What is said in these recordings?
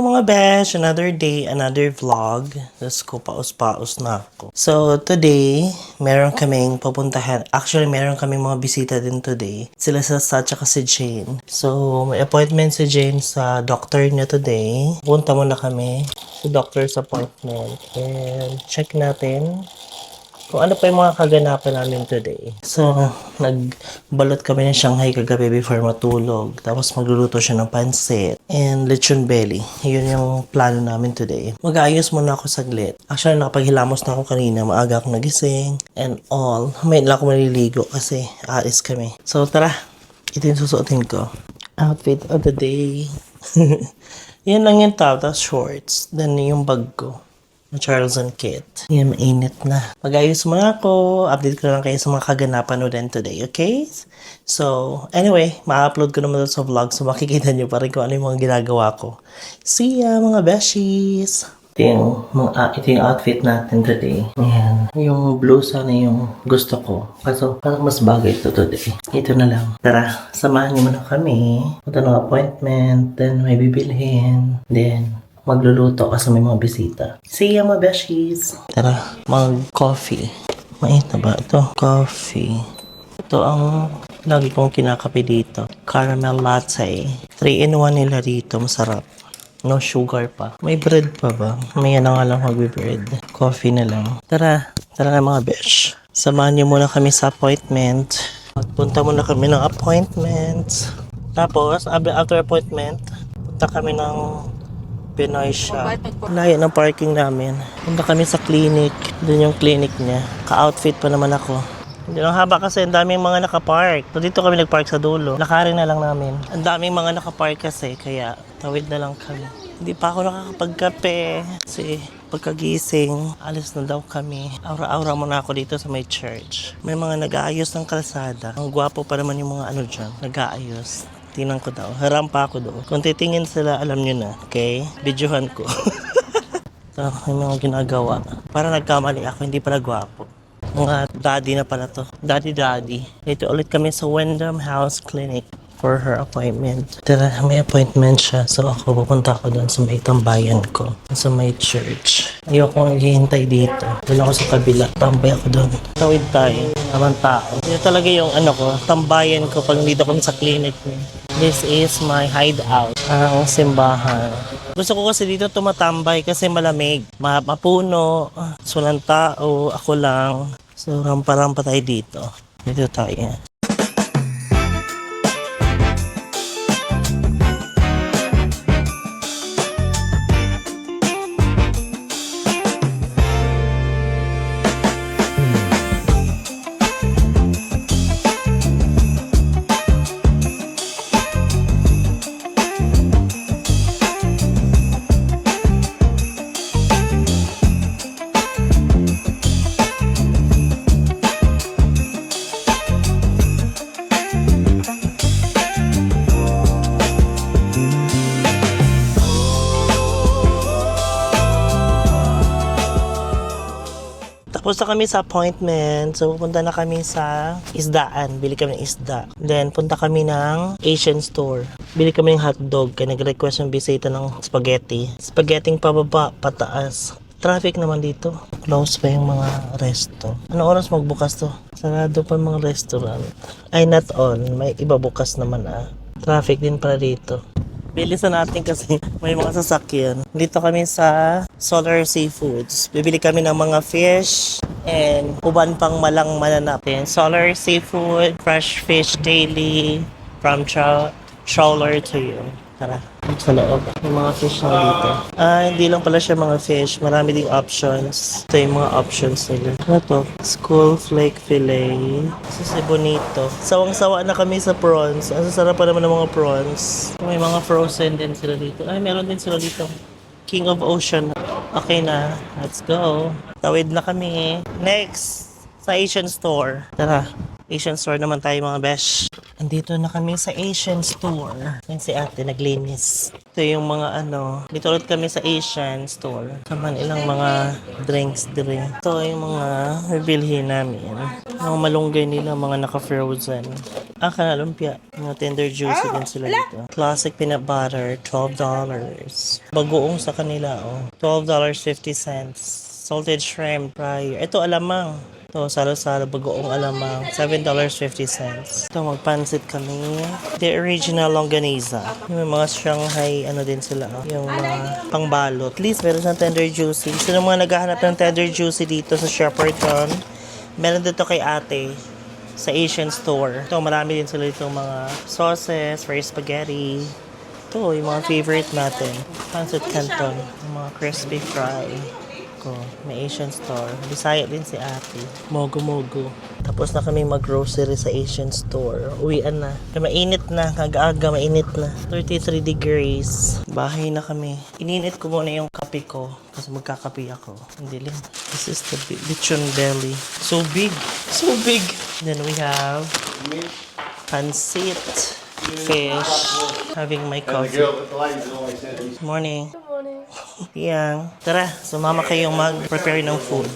mga besh! Another day, another vlog. Tapos ko paus-paus na ako. So, today, meron kaming pupuntahan. Actually, meron kaming mga bisita din today. Sila sa tsaka si Jane. So, may appointment si Jane sa doctor niya today. Punta muna kami sa doctor's appointment. And check natin kung ano pa yung mga kaganapan namin today. So, nagbalot kami ng Shanghai kagabi before matulog. Tapos magluluto siya ng pansit and lechon belly. Yun yung plano namin today. Mag-aayos muna ako saglit. Actually, nakapaghilamos na ako kanina. Maaga akong nagising and all. May lang ako maliligo kasi aalis kami. So, tara. Ito yung susuotin ko. Outfit of the day. Yan lang yung top. Tapos shorts. Then yung bag ko. Charles and Kit. Yan, mainit na. Mag-ayos muna ako. Update ko lang kayo sa mga kaganapan ulit today, okay? So, anyway, ma-upload ko naman sa vlog so makikita nyo pa rin kung ano yung mga ginagawa ko. See ya, mga beshies! Ito yung outfit natin today. Ayan. Yung blue sana yung gusto ko. Kaso, parang mas bagay ito today. Ito na lang. Tara, samahan nyo muna kami. Punta ng appointment. Then, may bibilhin. Then, magluluto kasi may mga bisita. See ya, mga beshies! Tara, mag-coffee. Mainit na ba ito? Coffee. Ito ang lagi kong kinakape dito. Caramel latte. 3-in-1 nila dito. Masarap. No sugar pa. May bread pa ba? May na nga lang magbe-bread. Coffee na lang. Tara. Tara na mga besh. Samahan niyo muna kami sa appointment. Punta muna kami ng appointment. Tapos, after appointment, punta kami ng Pinoy shop. Layo ng parking namin. Punta kami sa clinic. Doon yung clinic niya. Ka-outfit pa naman ako. Hindi lang haba kasi ang daming mga nakapark. So dito kami nagpark sa dulo. Lakarin na lang namin. Ang daming mga nakapark kasi kaya tawid na lang kami. Hindi pa ako nakakapagkape. Kasi pagkagising, alis na daw kami. Aura-aura muna ako dito sa may church. May mga nag-aayos ng kalsada. Ang gwapo pa naman yung mga ano dyan. Nag-aayos. Tingnan ko daw. Haram pa ako doon. Kung titingin sila, alam nyo na. Okay? Videohan ko. So, may mga ginagawa. Para nagkamali ako, hindi pala gwapo. Mga daddy na pala to. Daddy. Dito ulit kami sa Wyndham House Clinic for her appointment. Tara, may appointment siya. So, ako pupunta ako doon sa may tambayan ko. Sa may church. Ayoko maghihintay dito. Doon ako sa kabila. Tambay ako doon. Tawid tayo. Naman tao. Ito talaga yung ano ko, tambayan ko pag dito kami sa clinic niya. This is my hideout. Ang simbahan. Gusto ko kasi dito tumatambay kasi malamig. Mapuno. Walang tao. Ako lang. So, rampa-rampa tayo dito. Dito tayo. Tapos na kami sa appointment. So, pupunta na kami sa isdaan. Bili kami ng isda. Then, punta kami ng Asian store. Bili kami ng hotdog. Kaya nag-request ng bisita ng spaghetti. Spaghetti pababa, pataas. Traffic naman dito. Close pa yung mga resto. Ano oras magbukas to? Sarado pa mga restaurant. Ay, not all. May iba bukas naman Traffic din pala dito. Bilisan natin kasi may mga sasakyan. Dito kami sa Solar Seafoods. Bibili kami ng mga fish and uban pang malang mananapin. Solar Seafood, fresh fish daily from trawler to you. Tara, sa loob. Yung mga fish na dito. Hindi lang pala siya mga fish. Marami ding options. Ito yung mga options nila. Ano to? School flake fillet. This is bonito. Sawang-sawa na kami sa prawns. Ang sasarap pa naman ng mga prawns. May mga frozen din sila dito. Ay, meron din sila dito. King of Ocean. Okay na. Let's go. Tawid na kami. Next, sa Asian store. Tara. Asian store naman tayo mga besh. Andito na kami sa Asian store. Yan si ate, naglinis. Ito yung mga ano, dito ulit kami sa Asian store. Kaman ilang mga drinks dire. Ito yung mga bibilhin namin. Mga malunggay nila, mga naka-frozen. Kanalumpia. Mga tender juicy din sila dito. Classic peanut butter, $12. Bagoong sa kanila, oh. $12.50. Salted shrimp fryer. Ito alamang. Ito, salo-salo, bagoong alamang. $7.50. Ito, magpansit kami. The original longganisa. Yung mga Shanghai, ano din sila. Yung mga pangbalot. At least, meron siyang tender juicy. Sino mga naghahanap ng tender juicy dito sa Shepperton? Meron dito kay ate sa Asian store. Ito, marami din sila dito mga sauces for spaghetti. Ito, yung mga favorite natin. Pancit Canton. Yung mga crispy fry. Ko, may Asian store. Bisaya din si ate. Mogo-mogo. Tapos na kami mag-grocery sa Asian store. Uwian na. Mainit na. Aga-aga, mainit na. 33 degrees. Bahay na kami. Ininit ko muna yung kape ko. Kasi magkakape ako. Hindi lang. This is the lechon belly. So big. So big. Then we have pancit. Fish. Having my coffee. Morning. Yang. Tara, sumama kayong mag-prepare ng food.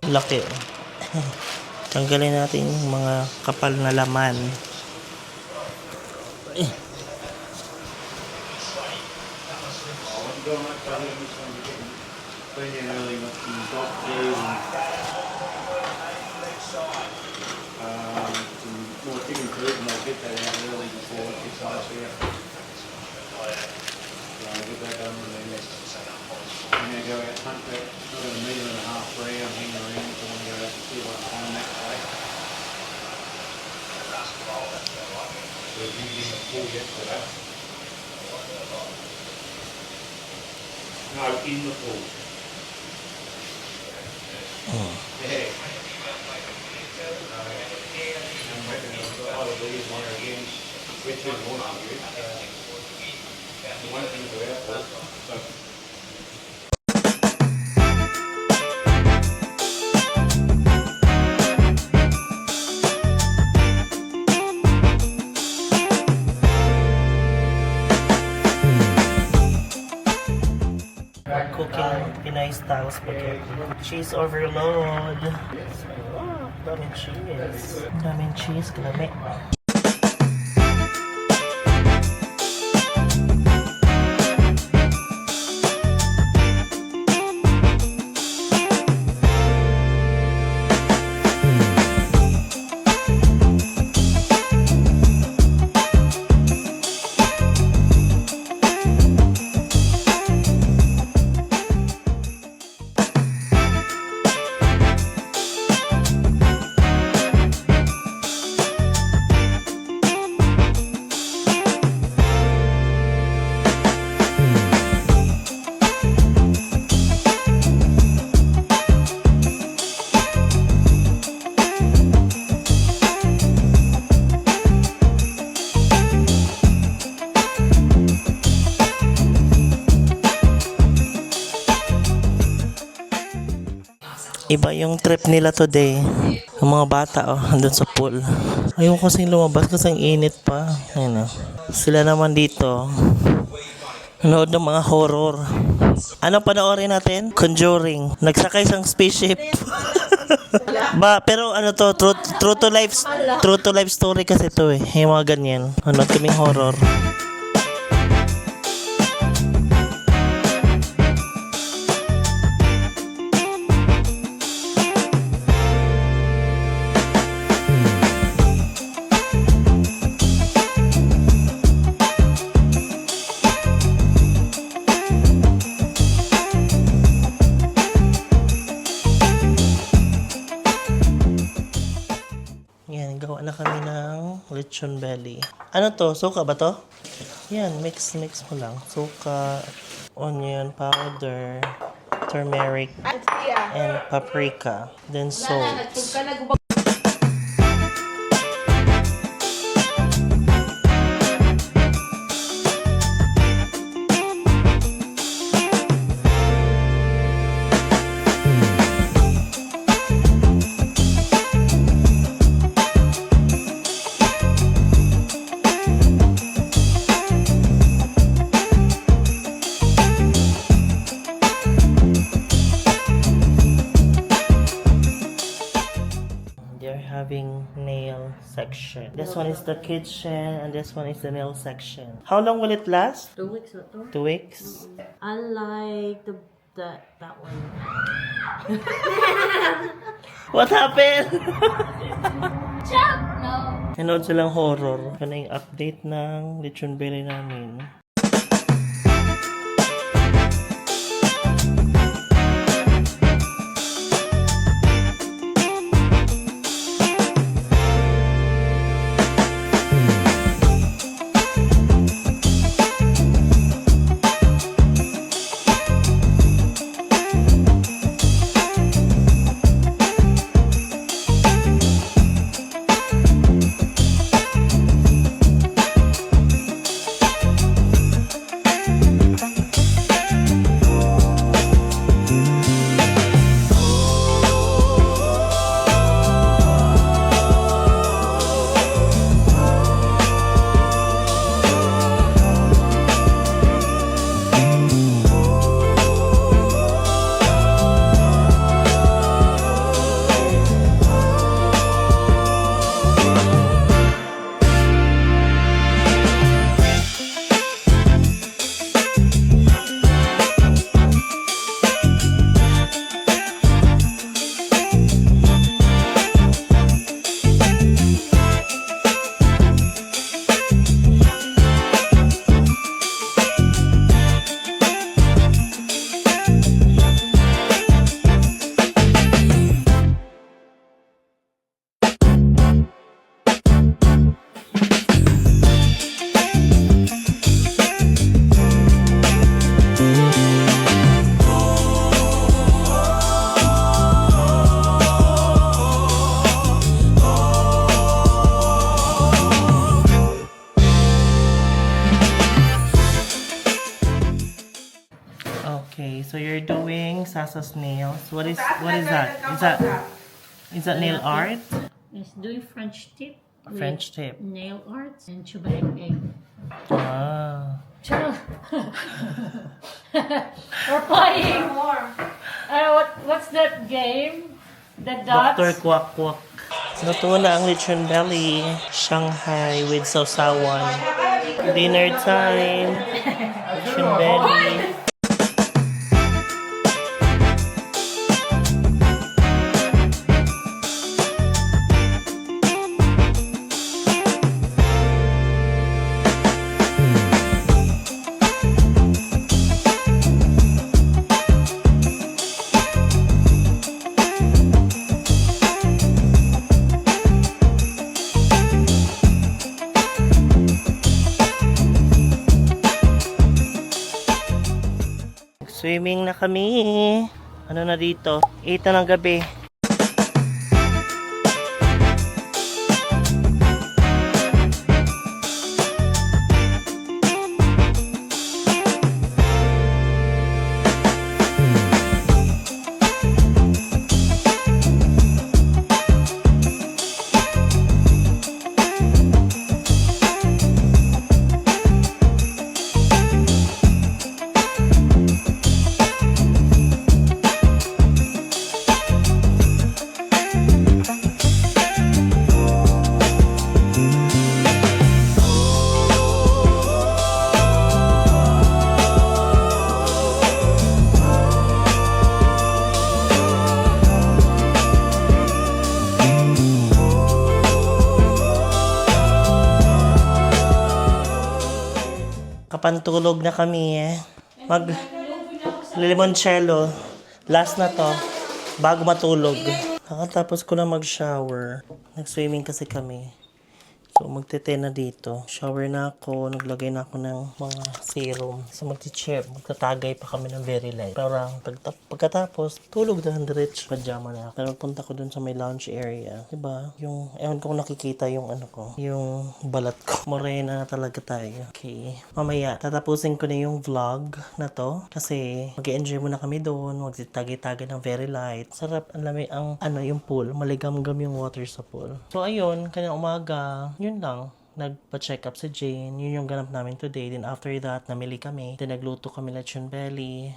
Laki. Tanggalin natin yung mga kapal na laman. No, in the pool. Yeah. I'm reckoning I've got all of these there again, which is one of you. The one thing to airport. So. Cooking Pinay style spaghetti. Cheese overload. Daming cheese. Daming cheese, kalami. Iba yung trip nila today. Ang mga bata, andun sa pool. Ayaw kasing lumabas kasi ang init pa. Ayun, sila naman dito. Nanood ng mga horror. Ano panoorin natin? Conjuring. Nagsakay isang spaceship. Pero ano to, true to life story kasi to eh. Yung mga ganyan. Nanood kaming horror. na kami ng lechon belly. Ano to? Suka ba to? Yan, mix mo lang. Suka, onion powder, turmeric, and paprika. Then salt. They're having nail section. This one is the kitchen and this one is the nail section. How long will it last? 2 weeks na to. 2 weeks? Unlike that one. What happened? No. Nanood silang horror. Ito na yung update ng lechon belly namin. Okay, so you're doing Sasa's nails. What is that? Is that nail art? Is doing French tip. with French tip. Nail arts and chubaik egg. Ah. Chalo. We're playing. What's that game? The dots. Dr. Kwak Kwak. Luto na ang lechon belly. Shanghai with sausawan. Dinner time. Lechon belly. Swimming na kami. Ano na dito? 8 na ng gabi. Kapantulog na kami eh. Mag limoncello. Last na to. Bago matulog. Nakatapos ko na mag-shower. Nag-swimming kasi kami. So, magtete na dito. Shower na ako. Naglagay na ako ng mga serum. So, magtatagay pa kami ng very light. Parang pagkatapos, tulog na diretso. Pajama na ako. Pero punta ko dun sa may lounge area. Diba? Yung, ewan ko kung nakikita yung ano ko. Yung balat ko. Morena na talaga tayo. Okay. Mamaya, tatapusin ko na yung vlog na to. Kasi, mag-enjoy muna kami doon. Magtitagay-tagay ng very light. Sarap. Ang lamig ang, yung pool. Maligam-gam yung water sa pool. So, ayun. Kanyang umaga. Yun lang, nagpa-check up si Jane. Yun yung ganap namin today. Then after that, namili kami. Then nagluto kami lechon belly.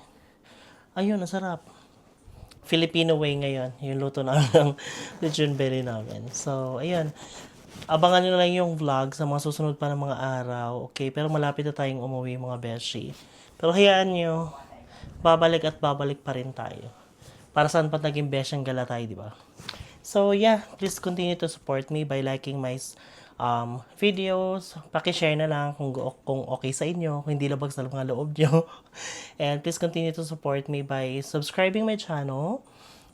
Ayun, ang sarap. Filipino way ngayon. Yung luto namin ng lechon belly namin. So, ayun. Abangan nyo lang yung vlog sa mga susunod pa ng mga araw. Okay, pero malapit na tayong umuwi mga beshi. Pero hayaan nyo, babalik at babalik pa rin tayo. Para saan pa naging besyang gala tayo, di ba? So, yeah, please continue to support me by liking my videos. Paki-share na lang kung okay sa inyo, kung hindi labag sa mga loob nyo. And please continue to support me by subscribing my channel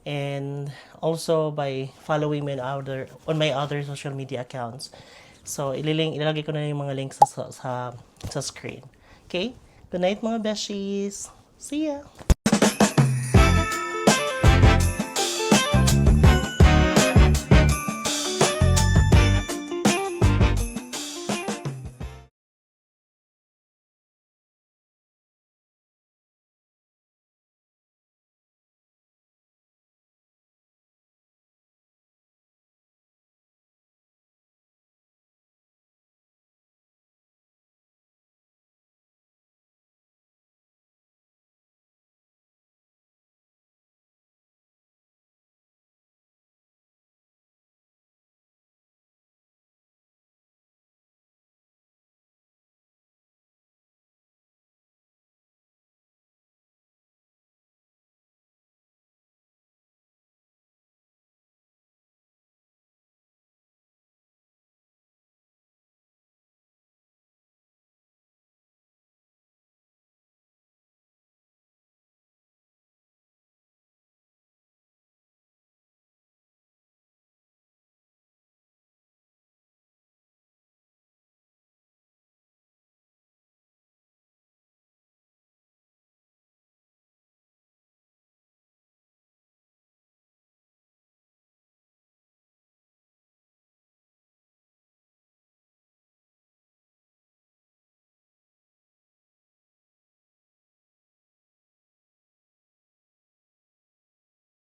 and also by following me on my other social media accounts. So, ilalagay ko na yung mga links sa screen. Okay? Good night mga beshies! See ya!